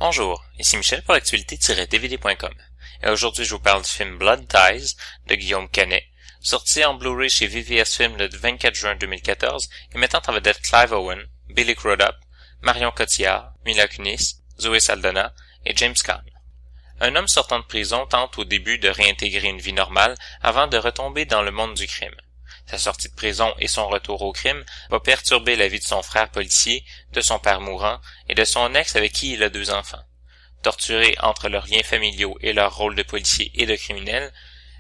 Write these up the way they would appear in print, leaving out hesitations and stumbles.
Bonjour, ici Michel pour l'actualité-dvd.com et aujourd'hui je vous parle du film Blood Ties de Guillaume Canet, sorti en Blu-ray chez VVS Film le 24 juin 2014 et mettant en vedette Clive Owen, Billy Crudup, Marion Cotillard, Mila Kunis, Zoe Saldana et James Caan. Un homme sortant de prison tente au début de réintégrer une vie normale avant de retomber dans le monde du crime. Sa sortie de prison et son retour au crime va perturber la vie de son frère policier, de son père mourant et de son ex avec qui il a 2 enfants. Torturés entre leurs liens familiaux et leur rôle de policier et de criminel,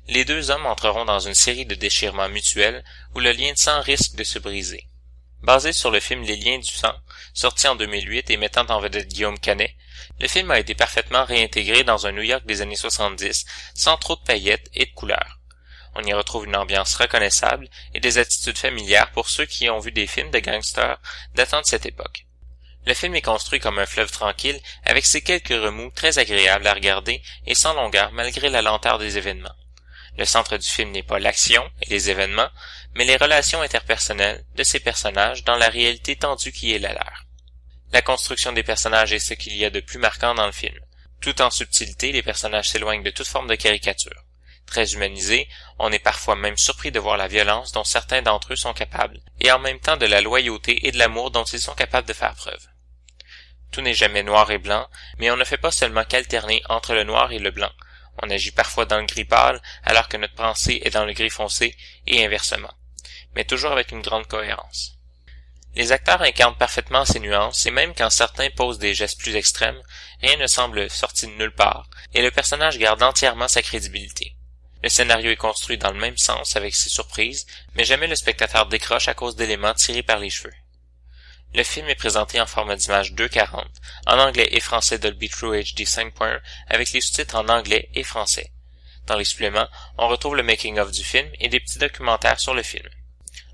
les 2 hommes entreront dans une série de déchirements mutuels où le lien de sang risque de se briser. Basé sur le film Les Liens du sang, sorti en 2008 et mettant en vedette Guillaume Canet, le film a été parfaitement réintégré dans un New York des années 70, sans trop de paillettes et de couleurs. On y retrouve une ambiance reconnaissable et des attitudes familières pour ceux qui ont vu des films de gangsters datant de cette époque. Le film est construit comme un fleuve tranquille avec ses quelques remous très agréables à regarder et sans longueur malgré la lenteur des événements. Le centre du film n'est pas l'action et les événements, mais les relations interpersonnelles de ces personnages dans la réalité tendue qui est la leur. La construction des personnages est ce qu'il y a de plus marquant dans le film. Tout en subtilité, les personnages s'éloignent de toute forme de caricature. Très humanisés, on est parfois même surpris de voir la violence dont certains d'entre eux sont capables, et en même temps de la loyauté et de l'amour dont ils sont capables de faire preuve. Tout n'est jamais noir et blanc, mais on ne fait pas seulement qu'alterner entre le noir et le blanc. On agit parfois dans le gris pâle, alors que notre pensée est dans le gris foncé, et inversement, mais toujours avec une grande cohérence. Les acteurs incarnent parfaitement ces nuances, et même quand certains posent des gestes plus extrêmes, rien ne semble sorti de nulle part, et le personnage garde entièrement sa crédibilité. Le scénario est construit dans le même sens avec ses surprises, mais jamais le spectateur décroche à cause d'éléments tirés par les cheveux. Le film est présenté en format d'image 2.40, en anglais et français Dolby True HD 5.1 avec les sous-titres en anglais et français. Dans les suppléments, on retrouve le making-of du film et des petits documentaires sur le film.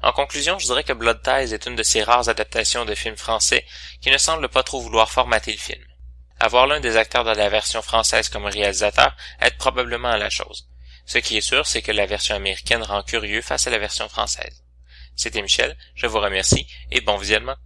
En conclusion, je dirais que Blood Ties est une de ces rares adaptations de films français qui ne semble pas trop vouloir formater le film. Avoir l'un des acteurs de la version française comme réalisateur aide probablement à la chose. Ce qui est sûr, c'est que la version américaine rend curieux face à la version française. C'était Michel, je vous remercie et bon visionnement.